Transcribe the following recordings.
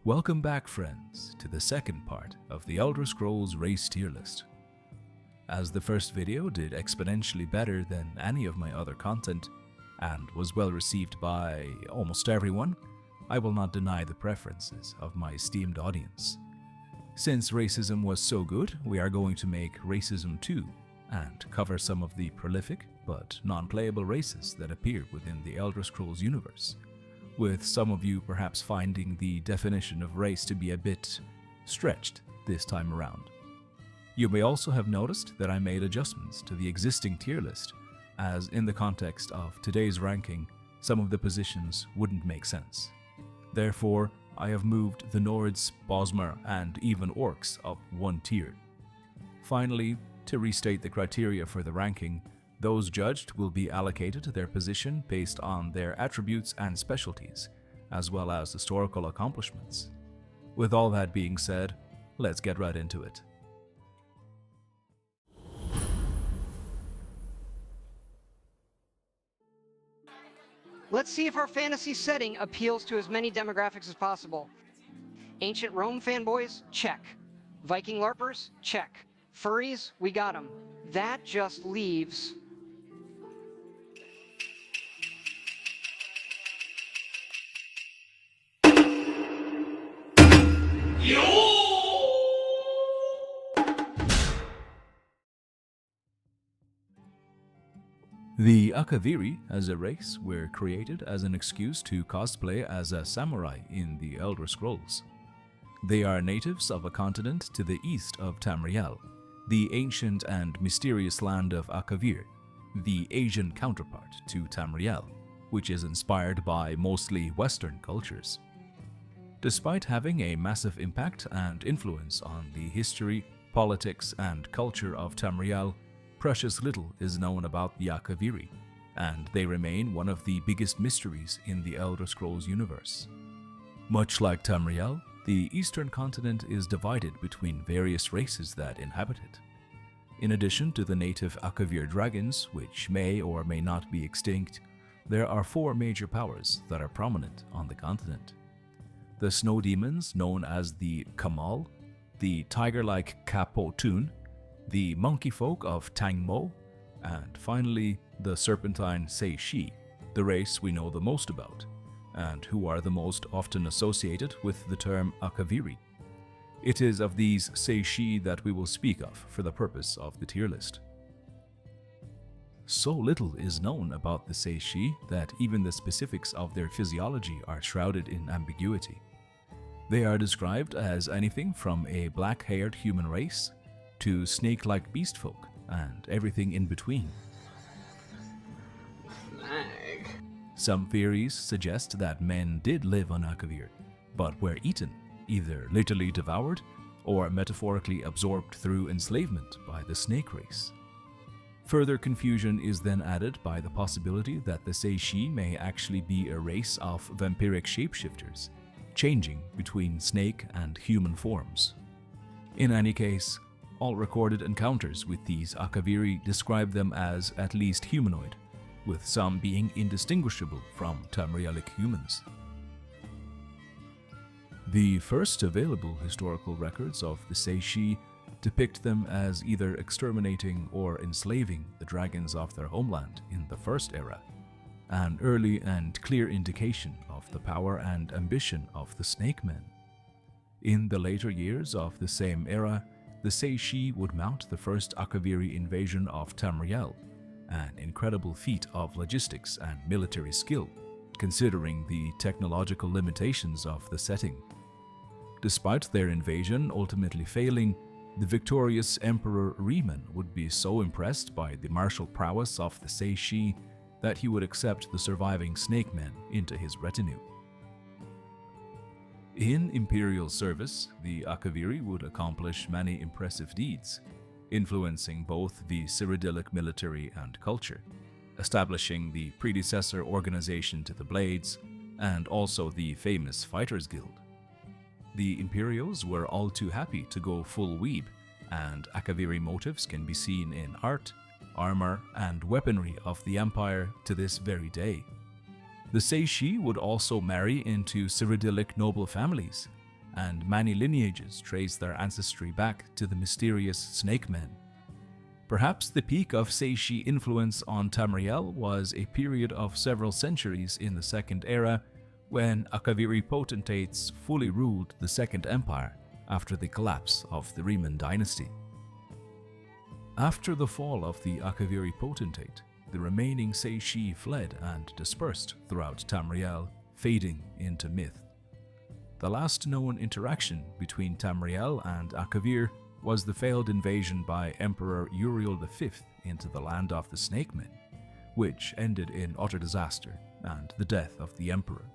Welcome back, friends, to the second part of the Elder Scrolls race tier list. As the first video did exponentially better than any of my other content, and was well received by almost everyone, I will not deny the preferences of my esteemed audience. Since Racism was so good, we are going to make Racism 2 and cover some of the prolific but non-playable races that appear within the Elder Scrolls universe, with some of you perhaps finding the definition of race to be a bit stretched this time around. You may also have noticed that I made adjustments to the existing tier list, as in the context of today's ranking, some of the positions wouldn't make sense. Therefore, I have moved the Nords, Bosmer, and even Orcs up one tier. Finally, to restate the criteria for the ranking, those judged will be allocated their position based on their attributes and specialties, as well as historical accomplishments. With all that being said, let's get right into it. Let's see if our fantasy setting appeals to as many demographics as possible. Ancient Rome fanboys? Check. Viking LARPers? Check. Furries? We got them. That just leaves... The Akaviri as a race were created as an excuse to cosplay as a samurai in the Elder Scrolls. They are natives of a continent to the east of Tamriel, the ancient and mysterious land of Akavir, the Asian counterpart to Tamriel, which is inspired by mostly Western cultures. Despite having a massive impact and influence on the history, politics, and culture of Tamriel, precious little is known about the Akaviri, and they remain one of the biggest mysteries in the Elder Scrolls universe. Much like Tamriel, the eastern continent is divided between various races that inhabit it. In addition to the native Akavir dragons, which may or may not be extinct, there are four major powers that are prominent on the continent. The snow demons known as the Kamal, the tiger-like Kapotun, the monkey folk of Tangmo, and finally the serpentine Seishi, the race we know the most about, and who are the most often associated with the term Akaviri. It is of these Seishi that we will speak of for the purpose of the tier list. So little is known about the Seishi that even the specifics of their physiology are shrouded in ambiguity. They are described as anything from a black-haired human race to snake-like beast folk, and everything in between. Some theories suggest that men did live on Akavir, but were eaten, either literally devoured or metaphorically absorbed through enslavement by the snake race. Further confusion is then added by the possibility that the Seishi may actually be a race of vampiric shapeshifters, changing between snake and human forms. In any case, all recorded encounters with these Akaviri describe them as at least humanoid, with some being indistinguishable from Tamrielic humans. The first available historical records of the Seishi depict them as either exterminating or enslaving the dragons of their homeland in the First Era, an early and clear indication of the power and ambition of the Snake Men. In the later years of the same era, the Seishi would mount the first Akaviri invasion of Tamriel, an incredible feat of logistics and military skill, considering the technological limitations of the setting. Despite their invasion ultimately failing, the victorious Emperor Reachmen would be so impressed by the martial prowess of the Seishi that he would accept the surviving snake men into his retinue. In imperial service, the Akaviri would accomplish many impressive deeds, influencing both the Cyrodiilic military and culture, establishing the predecessor organization to the Blades, and also the famous Fighters Guild. The Imperials were all too happy to go full weeb, and Akaviri motifs can be seen in art, armor, and weaponry of the Empire to this very day. The Seishi would also marry into Cyrodiilic noble families, and many lineages trace their ancestry back to the mysterious Snake Men. Perhaps the peak of Seishi influence on Tamriel was a period of several centuries in the Second Era, when Akaviri potentates fully ruled the Second Empire after the collapse of the Reachmen dynasty. After the fall of the Akaviri potentate, the remaining Seishi fled and dispersed throughout Tamriel, fading into myth. The last known interaction between Tamriel and Akavir was the failed invasion by Emperor Uriel V into the land of the Snake Men, which ended in utter disaster and the death of the emperor.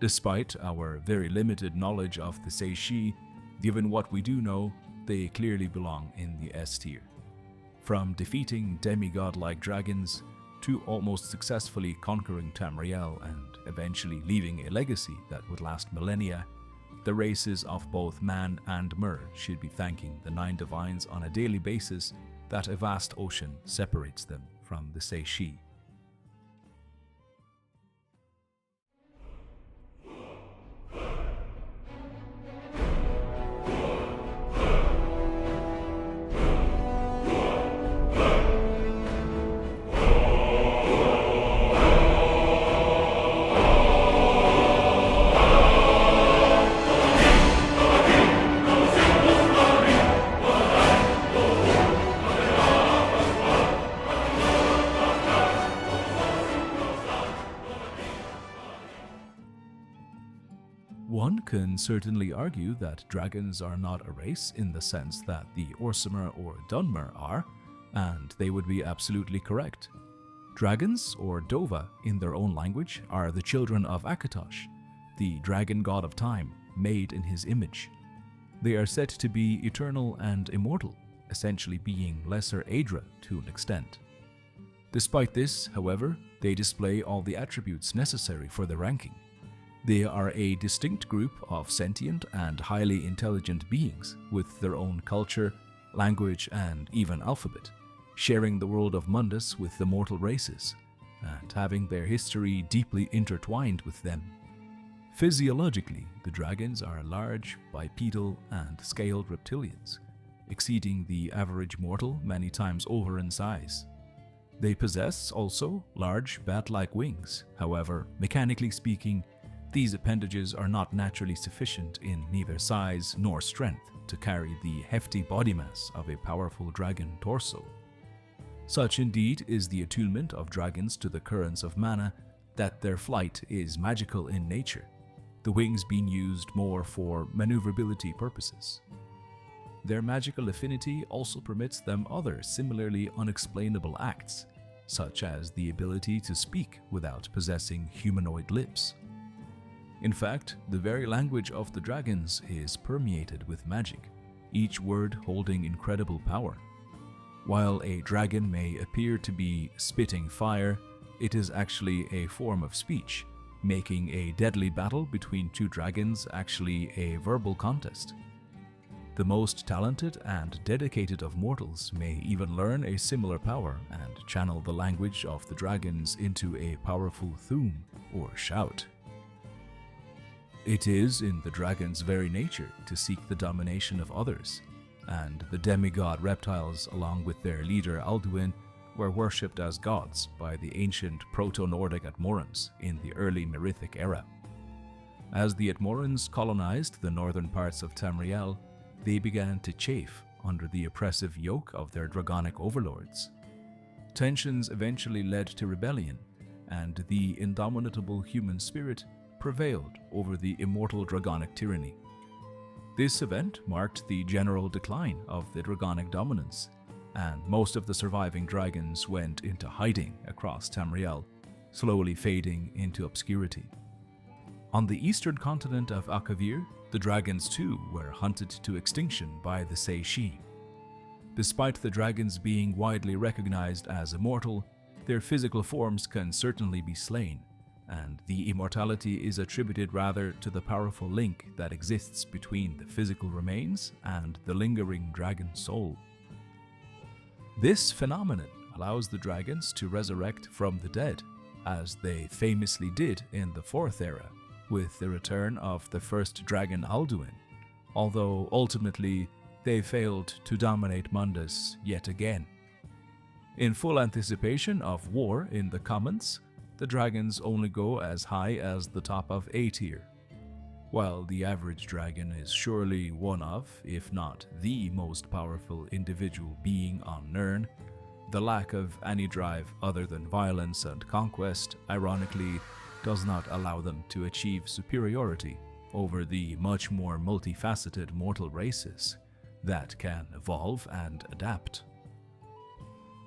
Despite our very limited knowledge of the Seishi, given what we do know, they clearly belong in the S tier. From defeating demigod-like dragons to almost successfully conquering Tamriel and eventually leaving a legacy that would last millennia, the races of both man and mer should be thanking the Nine Divines on a daily basis that a vast ocean separates them from the Seishi. One can certainly argue that dragons are not a race in the sense that the Orsimer or Dwemer are, and they would be absolutely correct. Dragons, or Dova in their own language, are the children of Akatosh, the dragon god of time, made in his image. They are said to be eternal and immortal, essentially being lesser Aedra to an extent. Despite this, however, they display all the attributes necessary for their ranking. They are a distinct group of sentient and highly intelligent beings with their own culture, language, and even alphabet, sharing the world of Mundus with the mortal races, and having their history deeply intertwined with them. Physiologically, the dragons are large, bipedal, and scaled reptilians, exceeding the average mortal many times over in size. They possess also large bat-like wings. However, mechanically speaking, these appendages are not naturally sufficient in neither size nor strength to carry the hefty body mass of a powerful dragon torso. Such indeed is the attunement of dragons to the currents of mana that their flight is magical in nature, the wings being used more for maneuverability purposes. Their magical affinity also permits them other similarly unexplainable acts, such as the ability to speak without possessing humanoid lips. In fact, the very language of the dragons is permeated with magic, each word holding incredible power. While a dragon may appear to be spitting fire, it is actually a form of speech, making a deadly battle between two dragons actually a verbal contest. The most talented and dedicated of mortals may even learn a similar power and channel the language of the dragons into a powerful thum or shout. It is in the dragon's very nature to seek the domination of others, and the demigod reptiles, along with their leader Alduin, were worshipped as gods by the ancient Proto-Nordic Atmorans in the early Merithic era. As the Atmorans colonized the northern parts of Tamriel, they began to chafe under the oppressive yoke of their dragonic overlords. Tensions eventually led to rebellion, and the indomitable human spirit prevailed over the immortal dragonic tyranny. This event marked the general decline of the dragonic dominance, and most of the surviving dragons went into hiding across Tamriel, slowly fading into obscurity. On the eastern continent of Akavir, the dragons too were hunted to extinction by the Seishi. Despite the dragons being widely recognized as immortal, their physical forms can certainly be slain, and the immortality is attributed rather to the powerful link that exists between the physical remains and the lingering dragon soul. This phenomenon allows the dragons to resurrect from the dead, as they famously did in the Fourth Era, with the return of the first dragon Alduin, although ultimately they failed to dominate Mundus yet again. In full anticipation of war in the Commons, the dragons only go as high as the top of A tier. While the average dragon is surely one of, if not the most powerful individual being on Nirn, the lack of any drive other than violence and conquest, ironically, does not allow them to achieve superiority over the much more multifaceted mortal races that can evolve and adapt.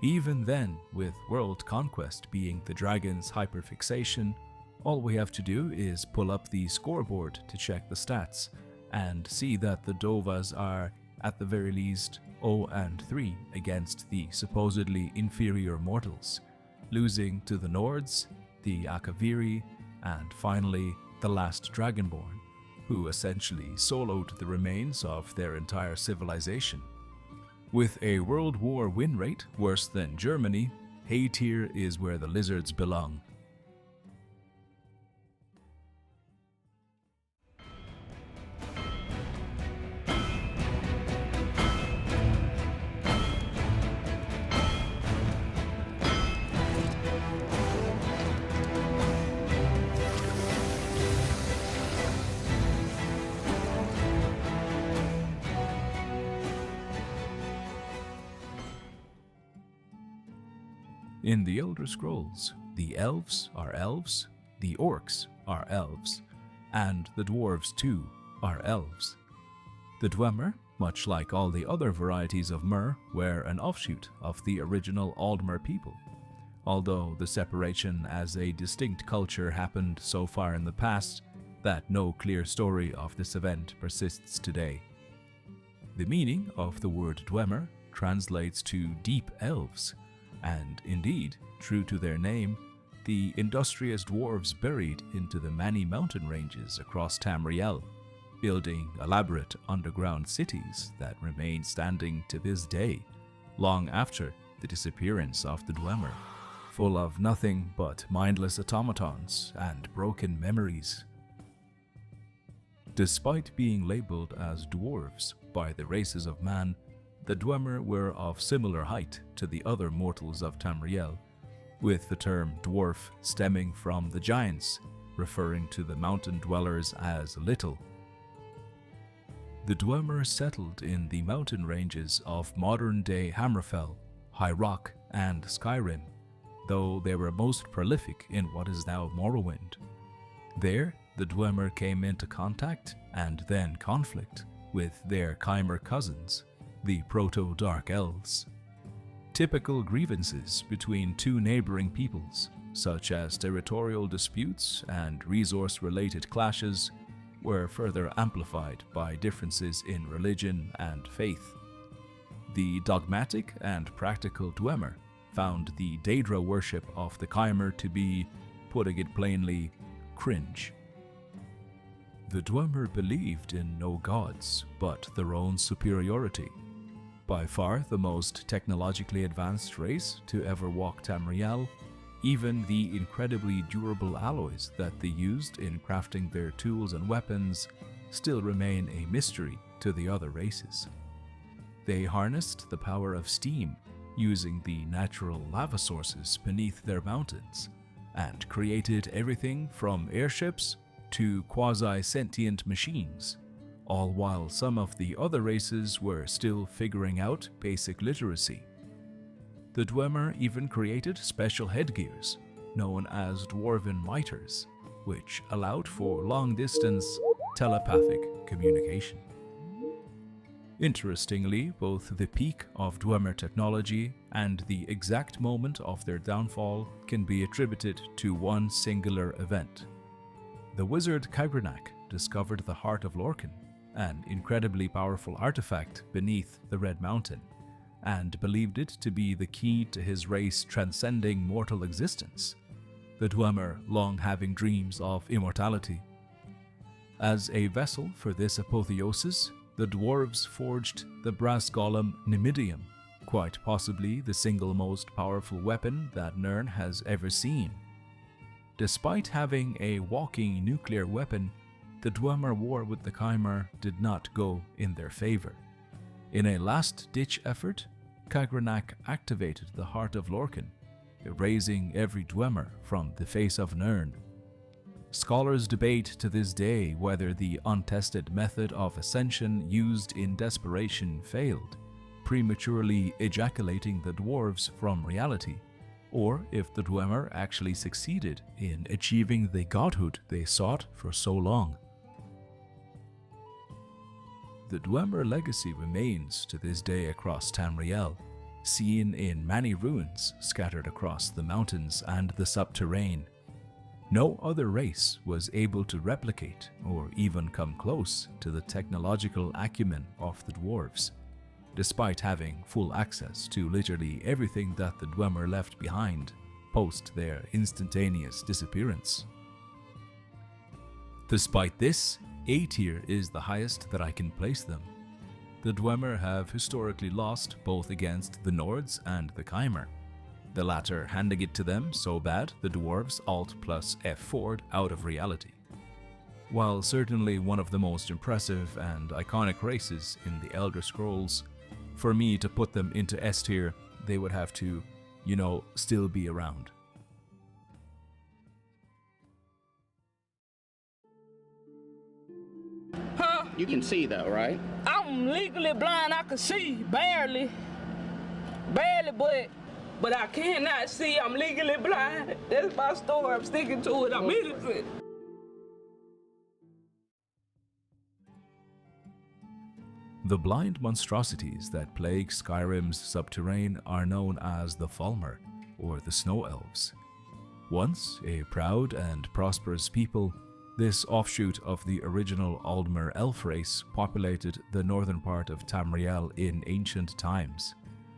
Even then, with world conquest being the dragon's hyperfixation, all we have to do is pull up the scoreboard to check the stats and see that the Dovas are, at the very least, 0-3 against the supposedly inferior mortals, losing to the Nords, the Akaviri, and finally the last Dragonborn, who essentially soloed the remains of their entire civilization. With a World War win rate worse than Germany, A tier is where the lizards belong. In the Elder Scrolls, the elves are elves, the orcs are elves, and the dwarves too are elves. The Dwemer, much like all the other varieties of Mer, were an offshoot of the original Aldmer people, although the separation as a distinct culture happened so far in the past that no clear story of this event persists today. The meaning of the word Dwemer translates to deep elves, and indeed, true to their name, the industrious dwarves buried into the many mountain ranges across Tamriel, building elaborate underground cities that remain standing to this day, long after the disappearance of the Dwemer, full of nothing but mindless automatons and broken memories. Despite being labeled as dwarves by the races of man, the Dwemer were of similar height to the other mortals of Tamriel, with the term dwarf stemming from the giants, referring to the mountain dwellers as little. The Dwemer settled in the mountain ranges of modern-day Hammerfell, High Rock, and Skyrim, though they were most prolific in what is now Morrowind. There, the Dwemer came into contact, and then conflict, with their Chimer cousins, the Proto-Dark Elves. Typical grievances between two neighboring peoples, such as territorial disputes and resource-related clashes, were further amplified by differences in religion and faith. The dogmatic and practical Dwemer found the Daedra worship of the Chimer to be, putting it plainly, cringe. The Dwemer believed in no gods, but their own superiority. By far the most technologically advanced race to ever walk Tamriel, even the incredibly durable alloys that they used in crafting their tools and weapons still remain a mystery to the other races. They harnessed the power of steam, using the natural lava sources beneath their mountains, and created everything from airships to quasi-sentient machines, all while some of the other races were still figuring out basic literacy. The Dwemer even created special headgears, known as dwarven miters, which allowed for long-distance telepathic communication. Interestingly, both the peak of Dwemer technology and the exact moment of their downfall can be attributed to one singular event. The wizard Kagrenak discovered the Heart of Lorkhan, an incredibly powerful artifact beneath the Red Mountain, and believed it to be the key to his race transcending mortal existence, the Dwemer long having dreams of immortality. As a vessel for this apotheosis, the dwarves forged the brass golem Nimidium, quite possibly the single most powerful weapon that Nirn has ever seen. Despite having a walking nuclear weapon, the Dwemer war with the Chimer did not go in their favor. In a last-ditch effort, Kagrenak activated the Heart of Lorcan, erasing every Dwemer from the face of Nirn. Scholars debate to this day whether the untested method of ascension used in desperation failed, prematurely ejaculating the dwarves from reality, or if the Dwemer actually succeeded in achieving the godhood they sought for so long. The Dwemer legacy remains to this day across Tamriel, seen in many ruins scattered across the mountains and the subterrane. No other race was able to replicate or even come close to the technological acumen of the dwarves, despite having full access to literally everything that the Dwemer left behind post their instantaneous disappearance. Despite this, A tier is the highest that I can place them. The Dwemer have historically lost both against the Nords and the Chimer, the latter handing it to them so bad the dwarves Alt plus F4'd out of reality. While certainly one of the most impressive and iconic races in the Elder Scrolls, for me to put them into S tier, they would have to, still be around. You can see though, right? I'm legally blind. I can see barely, but I cannot see. I'm legally blind. That's my story. I'm sticking to it. I'm innocent. The blind monstrosities that plague Skyrim's subterrane are known as the Falmer, or the Snow Elves. Once a proud and prosperous people, this offshoot of the original Aldmer elf race populated the northern part of Tamriel in ancient times,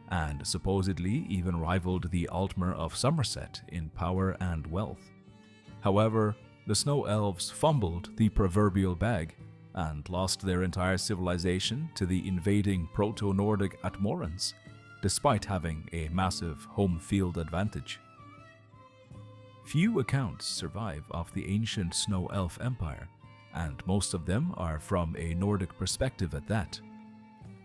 and supposedly even rivaled the Altmer of Somerset in power and wealth. However, the Snow Elves fumbled the proverbial bag and lost their entire civilization to the invading Proto-Nordic Atmorans, despite having a massive home field advantage. Few accounts survive of the ancient Snow Elf Empire, and most of them are from a Nordic perspective at that.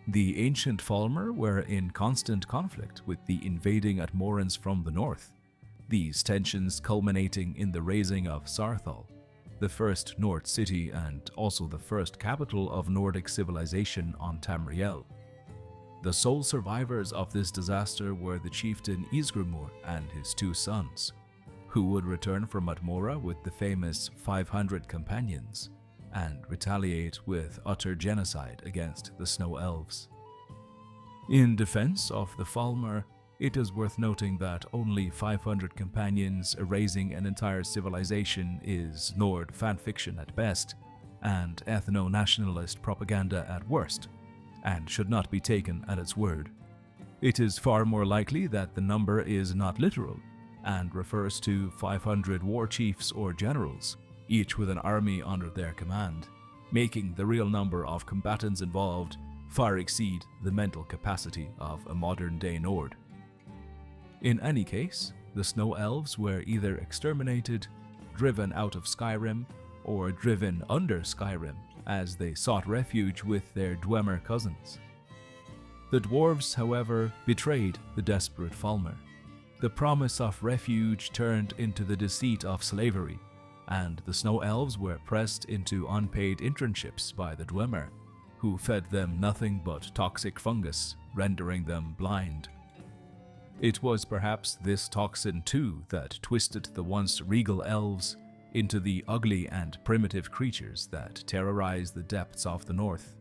The ancient Falmer were in constant conflict with the invading Atmorans from the north, these tensions culminating in the razing of Sarthal, the first Nord city and also the first capital of Nordic civilization on Tamriel. The sole survivors of this disaster were the chieftain Isgrimur and his two sons, who would return from Atmora with the famous 500 companions and retaliate with utter genocide against the Snow Elves. In defense of the Falmer, it is worth noting that only 500 companions erasing an entire civilization is Nord fanfiction at best and ethno-nationalist propaganda at worst, and should not be taken at its word. It is far more likely that the number is not literal and refers to 500 war chiefs or generals, each with an army under their command, making the real number of combatants involved far exceed the mental capacity of a modern-day Nord. In any case, the Snow Elves were either exterminated, driven out of Skyrim, or driven under Skyrim as they sought refuge with their Dwemer cousins. The dwarves, however, betrayed the desperate Falmer. The promise of refuge turned into the deceit of slavery, and the Snow Elves were pressed into unpaid internships by the Dwemer, who fed them nothing but toxic fungus, rendering them blind. It was perhaps this toxin too that twisted the once regal elves into the ugly and primitive creatures that terrorize the depths of the north.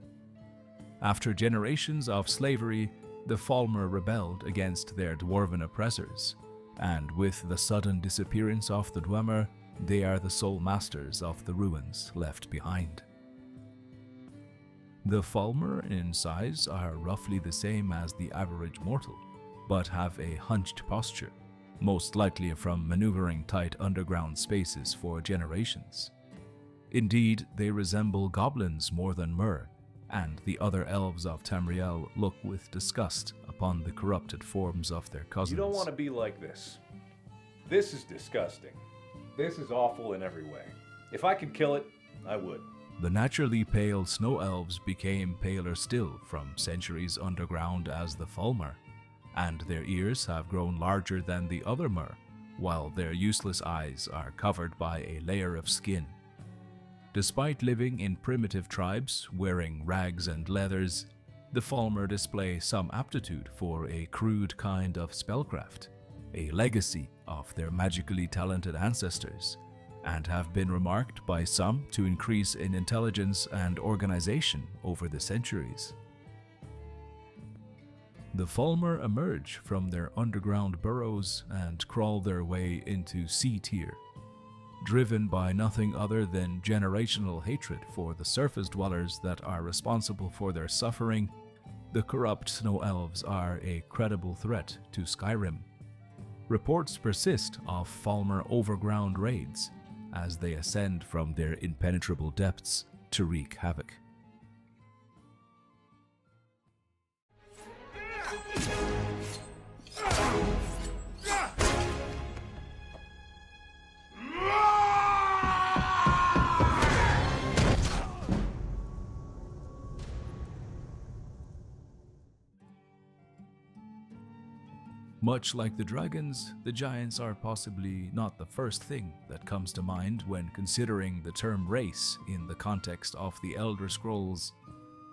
After generations of slavery, the Falmer rebelled against their dwarven oppressors, and with the sudden disappearance of the Dwemer, they are the sole masters of the ruins left behind. The Falmer in size are roughly the same as the average mortal, but have a hunched posture, most likely from maneuvering tight underground spaces for generations. Indeed, they resemble goblins more than Mer, and the other elves of Tamriel look with disgust upon the corrupted forms of their cousins. You don't want to be like this. This is disgusting. This is awful in every way. If I could kill it, I would. The naturally pale snow elves became paler still from centuries underground as the Falmer, and their ears have grown larger than the other mer, while their useless eyes are covered by a layer of skin. Despite living in primitive tribes, wearing rags and leathers, the Falmer display some aptitude for a crude kind of spellcraft, a legacy of their magically talented ancestors, and have been remarked by some to increase in intelligence and organization over the centuries. The Falmer emerge from their underground burrows and crawl their way into C tier. Driven by nothing other than generational hatred for the surface dwellers that are responsible for their suffering, the corrupt snow elves are a credible threat to Skyrim. Reports persist of Falmer overground raids as they ascend from their impenetrable depths to wreak havoc. Much like the dragons, the giants are possibly not the first thing that comes to mind when considering the term race in the context of the Elder Scrolls,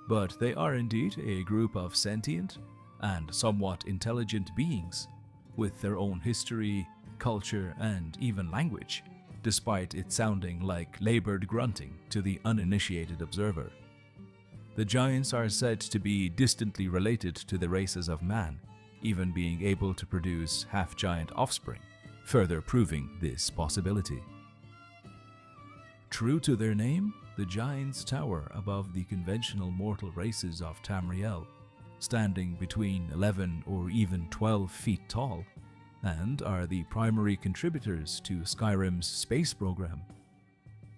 but they are indeed a group of sentient and somewhat intelligent beings with their own history, culture, and even language, despite it sounding like labored grunting to the uninitiated observer. The giants are said to be distantly related to the races of man, even being able to produce half-giant offspring, further proving this possibility. True to their name, the giants tower above the conventional mortal races of Tamriel, standing between 11 or even 12 feet tall, and are the primary contributors to Skyrim's space program.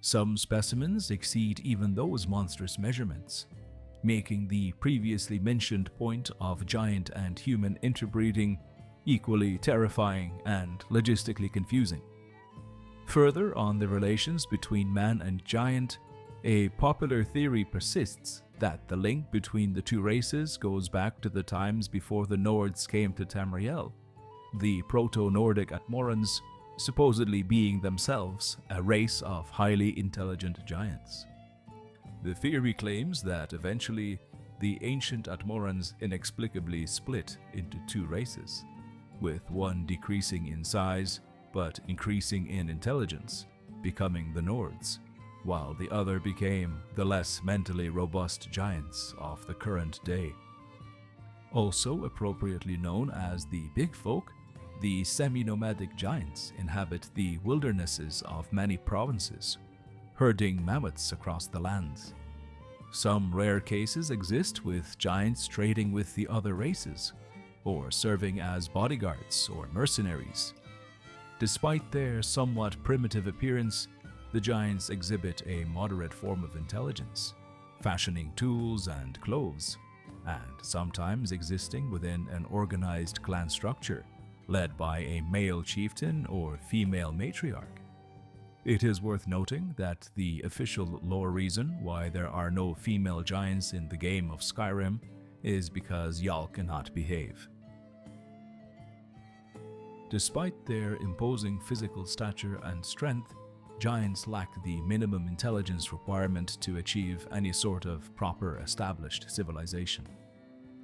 Some specimens exceed even those monstrous measurements, making the previously mentioned point of giant and human interbreeding equally terrifying and logistically confusing. Further on the relations between man and giant, a popular theory persists that the link between the two races goes back to the times before the Nords came to Tamriel, the Proto-Nordic Atmorans supposedly being themselves a race of highly intelligent giants. The theory claims that eventually, the ancient Atmorans inexplicably split into two races, with one decreasing in size but increasing in intelligence, becoming the Nords, while the other became the less mentally robust giants of the current day. Also appropriately known as the Big Folk, the semi-nomadic giants inhabit the wildernesses of many provinces, herding mammoths across the lands. Some rare cases exist with giants trading with the other races, or serving as bodyguards or mercenaries. Despite their somewhat primitive appearance, the giants exhibit a moderate form of intelligence, fashioning tools and clothes, and sometimes existing within an organized clan structure, led by a male chieftain or female matriarch. It is worth noting that the official lore reason why there are no female giants in the game of Skyrim is because y'all cannot behave. Despite their imposing physical stature and strength, giants lack the minimum intelligence requirement to achieve any sort of proper established civilization.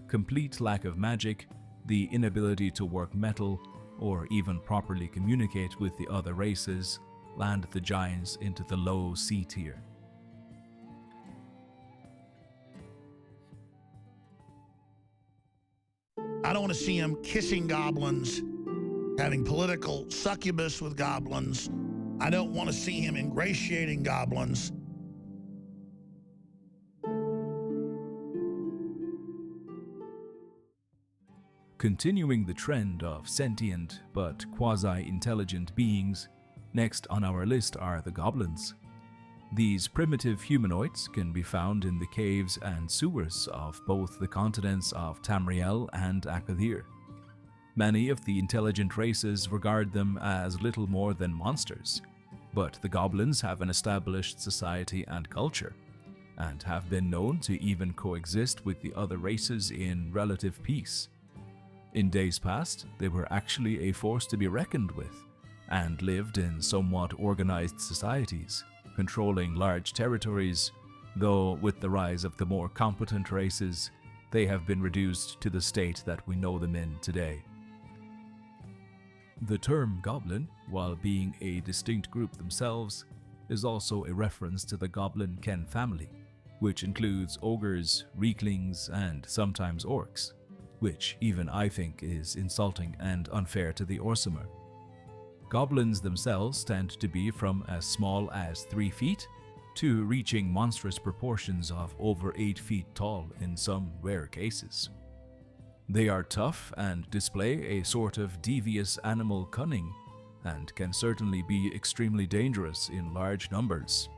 Complete lack of magic, the inability to work metal, or even properly communicate with the other races land the giants into the low C tier. I don't want to see him kissing goblins, having political succubus with goblins. I don't want to see him ingratiating goblins. Continuing the trend of sentient but quasi-intelligent beings, next on our list are the Goblins. These primitive humanoids can be found in the caves and sewers of both the continents of Tamriel and Akaviri. Many of the intelligent races regard them as little more than monsters, but the goblins have an established society and culture, and have been known to even coexist with the other races in relative peace. In days past, they were actually a force to be reckoned with, and lived in somewhat organized societies, controlling large territories, though with the rise of the more competent races, they have been reduced to the state that we know them in today. The term goblin, while being a distinct group themselves, is also a reference to the goblin ken family, which includes ogres, reachlings, and sometimes orcs, which even I think is insulting and unfair to the Orsimer. Goblins themselves tend to be from as small as 3 feet to reaching monstrous proportions of over 8 feet tall in some rare cases. They are tough and display a sort of devious animal cunning, and can certainly be extremely dangerous in large numbers.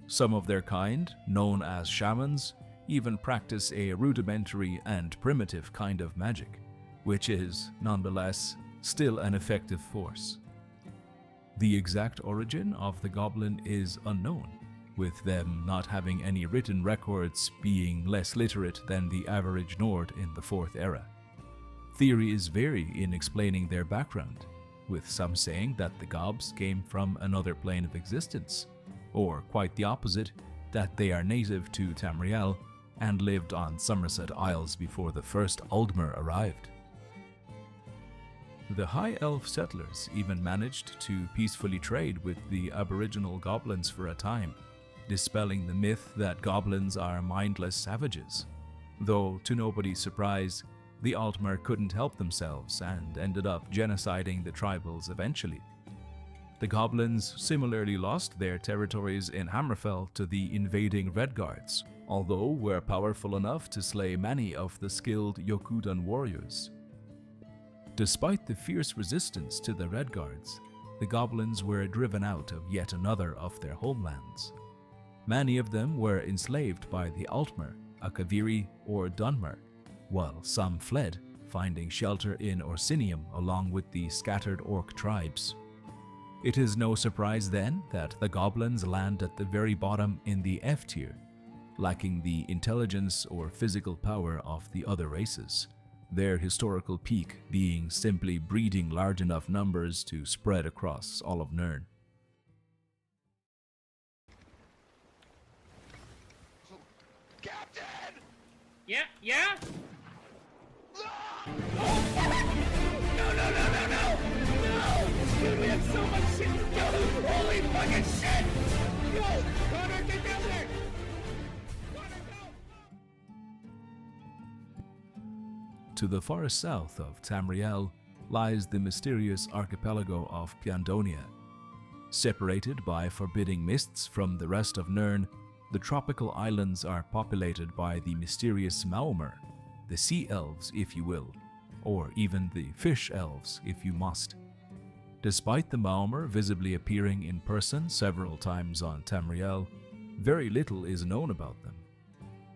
Some of their kind, known as shamans, even practice a rudimentary and primitive kind of magic, which is, nonetheless, still an effective force. The exact origin of the goblin is unknown, with them not having any written records, being less literate than the average Nord in the 4th era. Theories vary in explaining their background, with some saying that the gobs came from another plane of existence, or quite the opposite, that they are native to Tamriel and lived on Somerset Isles before the first Aldmer arrived. The High Elf settlers even managed to peacefully trade with the Aboriginal goblins for a time, dispelling the myth that goblins are mindless savages, though to nobody's surprise, the Altmer couldn't help themselves and ended up genociding the tribals eventually. The goblins similarly lost their territories in Hammerfell to the invading Redguards, although were powerful enough to slay many of the skilled Yokudan warriors. Despite the fierce resistance to the Redguards, the goblins were driven out of yet another of their homelands. Many of them were enslaved by the Altmer, Akaviri, or Dwemer, while some fled, finding shelter in Orsinium along with the scattered orc tribes. It is no surprise then that the goblins land at the very bottom in the F tier, lacking the intelligence or physical power of the other races, their historical peak being simply breeding large enough numbers to spread across all of Nirn. Captain! Yeah, yeah? No! Dude, we have so much shit to do! Holy fucking shit! Yo! Connor, get down there! Connor, go! To the far south of Tamriel lies the mysterious archipelago of Piandonia. Separated by forbidding mists from the rest of Nirn, the tropical islands are populated by the mysterious Maormer, the sea elves if you will, or even the fish elves if you must. Despite the Maormer visibly appearing in person several times on Tamriel, very little is known about them.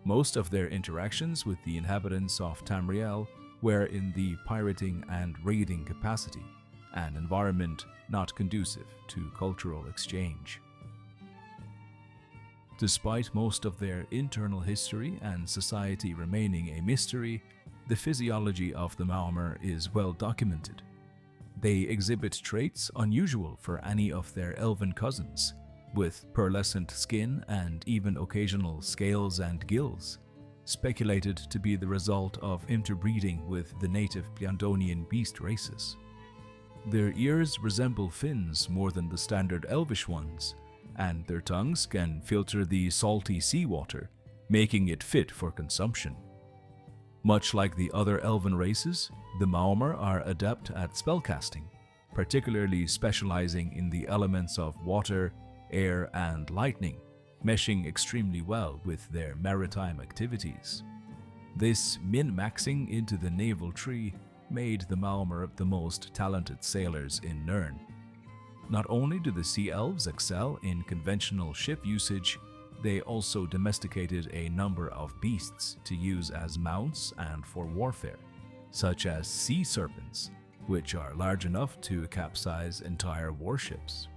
Most of their interactions with the inhabitants of Tamriel were in the pirating and raiding capacity, an environment not conducive to cultural exchange. Despite most of their internal history and society remaining a mystery, the physiology of the Maormer is well documented. They exhibit traits unusual for any of their elven cousins, with pearlescent skin and even occasional scales and gills, speculated to be the result of interbreeding with the native Piandonian beast races. Their ears resemble fins more than the standard elvish ones, and their tongues can filter the salty seawater, making it fit for consumption. Much like the other elven races, the Maormer are adept at spellcasting, particularly specializing in the elements of water, air, and lightning, meshing extremely well with their maritime activities. This min-maxing into the naval tree made the Maormer the most talented sailors in Nirn. Not only do the Sea Elves excel in conventional ship usage, they also domesticated a number of beasts to use as mounts and for warfare, such as sea serpents, which are large enough to capsize entire warships.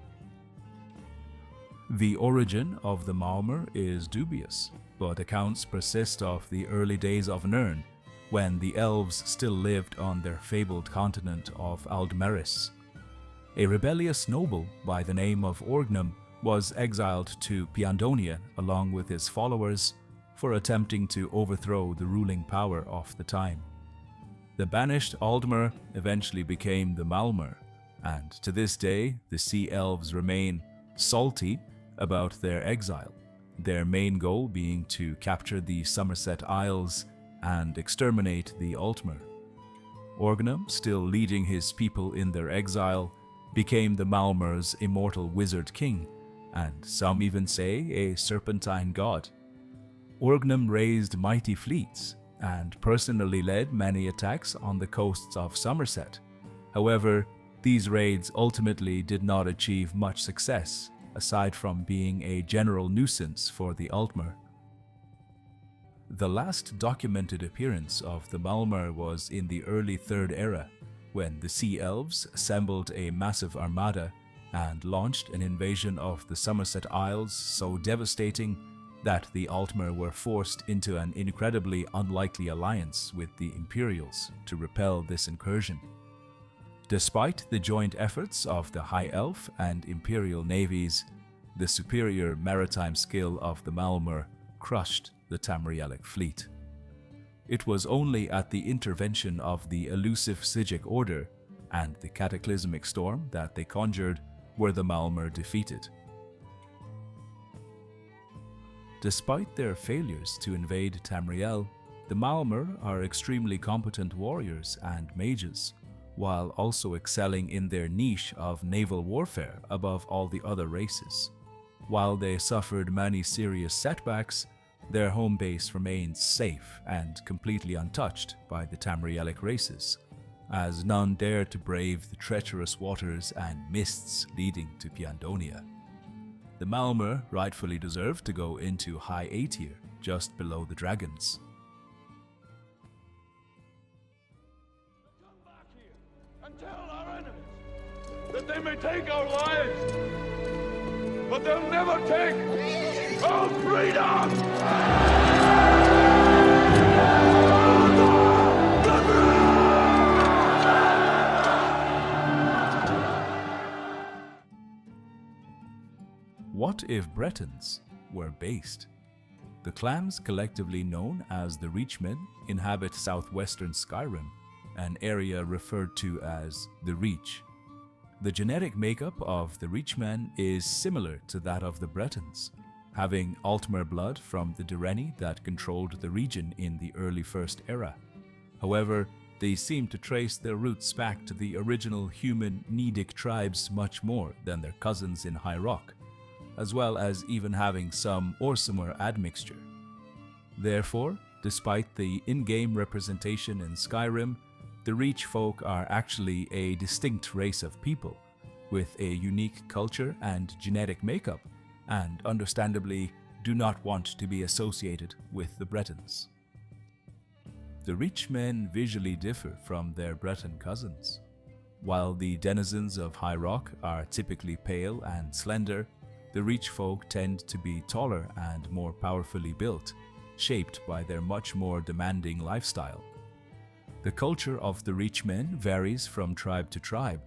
The origin of the Maormer is dubious, but accounts persist of the early days of Nirn, when the elves still lived on their fabled continent of Aldmeris. A rebellious noble by the name of Orgnum was exiled to Piandonia along with his followers for attempting to overthrow the ruling power of the time. The banished Aldmer eventually became the Maormer, and to this day the Sea Elves remain salty about their exile, their main goal being to capture the Somerset Isles and exterminate the Altmer. Orgnum, still leading his people in their exile, became the Maormer's immortal wizard king, and some even say a serpentine god. Orgnum raised mighty fleets and personally led many attacks on the coasts of Somerset. However, these raids ultimately did not achieve much success, aside from being a general nuisance for the Altmer. The last documented appearance of the Maormer was in the early Third Era, when the Sea Elves assembled a massive armada and launched an invasion of the Somerset Isles so devastating that the Altmer were forced into an incredibly unlikely alliance with the Imperials to repel this incursion. Despite the joint efforts of the High Elf and Imperial navies, the superior maritime skill of the Maormer crushed the Tamrielic fleet. It was only at the intervention of the elusive Psijic Order and the cataclysmic storm that they conjured were the Maormer defeated. Despite their failures to invade Tamriel, the Maormer are extremely competent warriors and mages, while also excelling in their niche of naval warfare above all the other races. While they suffered many serious setbacks, their home base remains safe and completely untouched by the Tamrielic races, as none dare to brave the treacherous waters and mists leading to Piandonia. The Maormer rightfully deserve to go into High A tier, just below the dragons. Come back here and tell our enemies that they may take our lives, but they'll never take our freedom! What if Bretons were based? The clans collectively known as the Reachmen inhabit southwestern Skyrim, an area referred to as the Reach. The genetic makeup of the Reachmen is similar to that of the Bretons, having Altmer blood from the Direni that controlled the region in the early First Era. However, they seem to trace their roots back to the original human Nedic tribes much more than their cousins in High Rock, as well as even having some Orsimer admixture. Therefore, despite the in-game representation in Skyrim, the Reach folk are actually a distinct race of people, with a unique culture and genetic makeup, and understandably do not want to be associated with the Bretons. The Reachmen visually differ from their Breton cousins. While the denizens of High Rock are typically pale and slender, the Reach folk tend to be taller and more powerfully built, shaped by their much more demanding lifestyle. The culture of the Reachmen varies from tribe to tribe,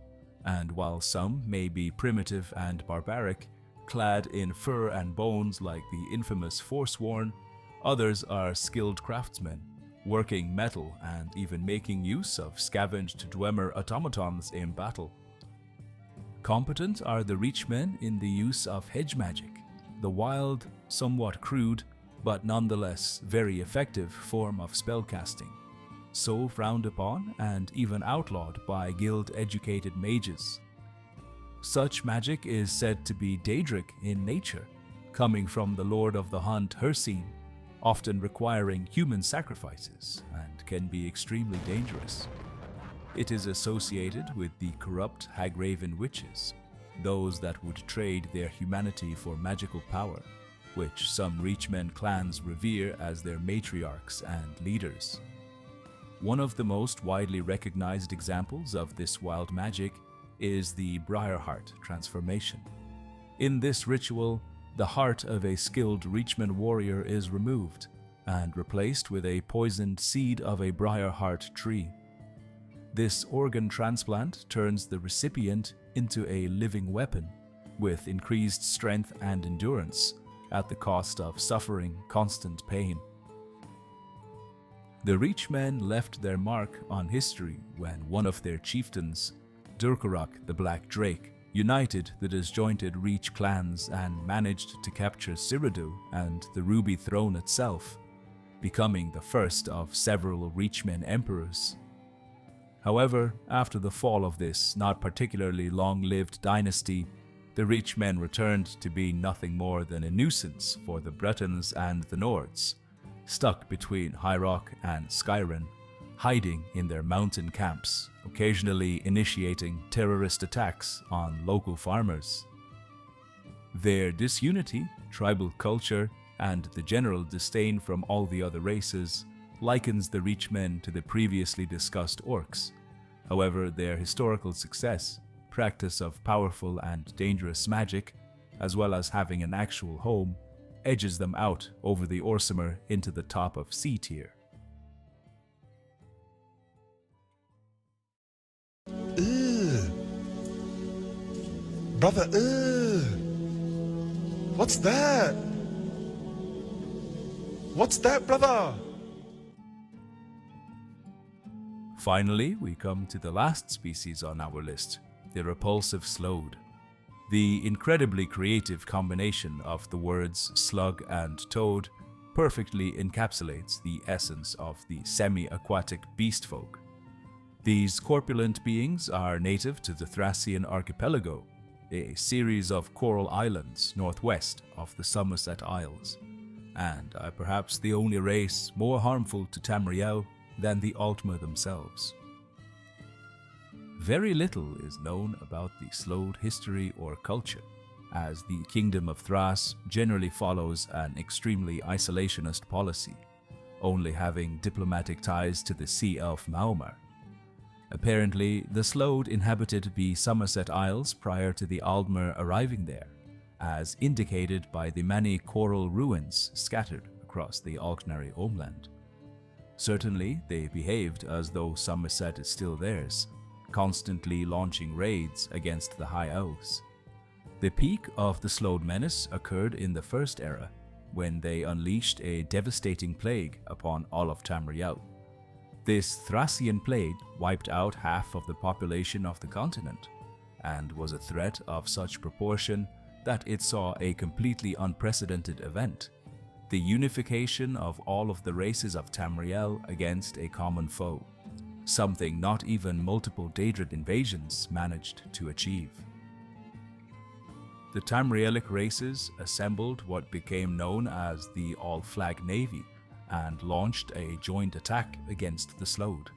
and while some may be primitive and barbaric, clad in fur and bones like the infamous Forsworn, others are skilled craftsmen, working metal and even making use of scavenged Dwemer automatons in battle. Competent are the Reachmen in the use of hedge magic, the wild, somewhat crude, but nonetheless very effective form of spellcasting, so frowned upon and even outlawed by guild-educated mages. Such magic is said to be Daedric in nature, coming from the Lord of the Hunt Hircine, often requiring human sacrifices and can be extremely dangerous. It is associated with the corrupt Hagraven witches, those that would trade their humanity for magical power, which some Reachmen clans revere as their matriarchs and leaders. One of the most widely recognized examples of this wild magic is the Briarheart transformation. In this ritual, the heart of a skilled Reachmen warrior is removed and replaced with a poisoned seed of a briarheart tree. This organ transplant turns the recipient into a living weapon with increased strength and endurance at the cost of suffering constant pain. The Reachmen left their mark on history when one of their chieftains, Durkarak the Black Drake, united the disjointed Reach clans and managed to capture Cyrodiil and the Ruby Throne itself, becoming the first of several Reachmen emperors. However, after the fall of this not particularly long-lived dynasty, the Reachmen returned to be nothing more than a nuisance for the Bretons and the Nords, stuck between High Rock and Skyren, hiding in their mountain camps, occasionally initiating terrorist attacks on local farmers. Their disunity, tribal culture, and the general disdain from all the other races likens the Reachmen to the previously discussed orcs. However, their historical success, practice of powerful and dangerous magic, as well as having an actual home, edges them out over the Orsimer into the top of C tier. Brother, what's that? What's that, brother? Finally, we come to the last species on our list, the repulsive Sload. The incredibly creative combination of the words slug and toad perfectly encapsulates the essence of the semi-aquatic beast folk. These corpulent beings are native to the Thracian archipelago, a series of coral islands northwest of the Somerset Isles, and are perhaps the only race more harmful to Tamriel than the Altmer themselves. Very little is known about the Sload history or culture, as the Kingdom of Thras generally follows an extremely isolationist policy, only having diplomatic ties to the Sea Elf Maormer. Apparently, the Sload inhabited the Somerset Isles prior to the Aldmer arriving there, as indicated by the many coral ruins scattered across the Alknari homeland. Certainly, they behaved as though Somerset is still theirs, constantly launching raids against the High Elves. The peak of the Sload menace occurred in the First Era, when they unleashed a devastating plague upon all of Tamriel. This Thracian plague wiped out half of the population of the continent, and was a threat of such proportion that it saw a completely unprecedented event: the unification of all of the races of Tamriel against a common foe, something not even multiple Daedrid invasions managed to achieve. The Tamrielic races assembled what became known as the All-Flag Navy and launched a joint attack against the Sload.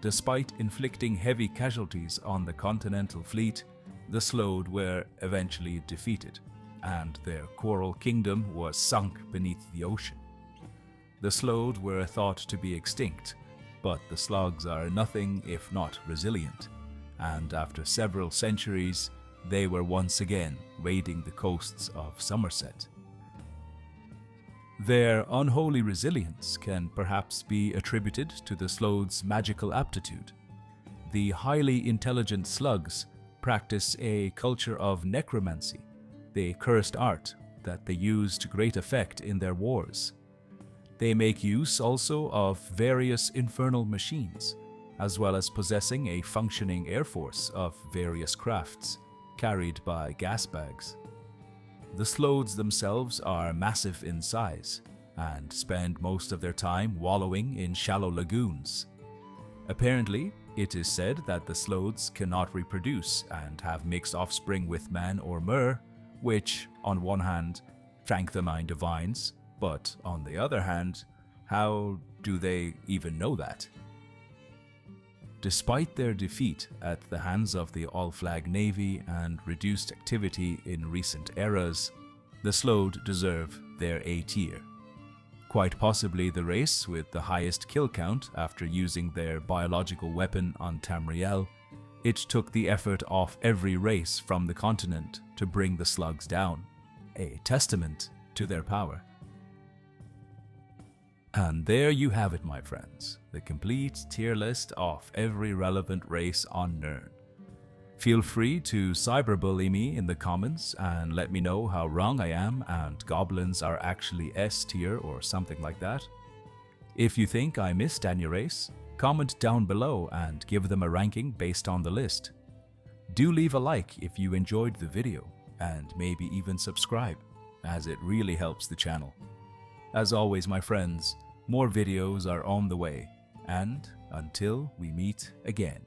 Despite inflicting heavy casualties on the Continental Fleet, the Sload were eventually defeated, and their coral kingdom was sunk beneath the ocean. The Sload were thought to be extinct, but the slugs are nothing if not resilient, and after several centuries, they were once again raiding the coasts of Somerset. Their unholy resilience can perhaps be attributed to the Sload's magical aptitude. The highly intelligent slugs practice a culture of necromancy, the cursed art that they use to great effect in their wars. They make use also of various infernal machines, as well as possessing a functioning air force of various crafts, carried by gas bags. The Sloads themselves are massive in size, and spend most of their time wallowing in shallow lagoons. Apparently, it is said that the Sloads cannot reproduce and have mixed offspring with man or mer, which, on one hand, thank the Nine Divines, but on the other hand, how do they even know that? Despite their defeat at the hands of the All-Flag Navy and reduced activity in recent eras, the Sload deserve their A tier. Quite possibly the race with the highest kill count after using their biological weapon on Tamriel, It took the effort of every race from the continent to bring the slugs down, a testament to their power. And there you have it, my friends, the complete tier list of every relevant race on Nirn. Feel free to cyberbully me in the comments and let me know how wrong I am and goblins are actually S tier or something like that. If you think I missed any race, comment down below and give them a ranking based on the list. Do leave a like if you enjoyed the video, and maybe even subscribe, as it really helps the channel. As always, my friends, more videos are on the way, and until we meet again.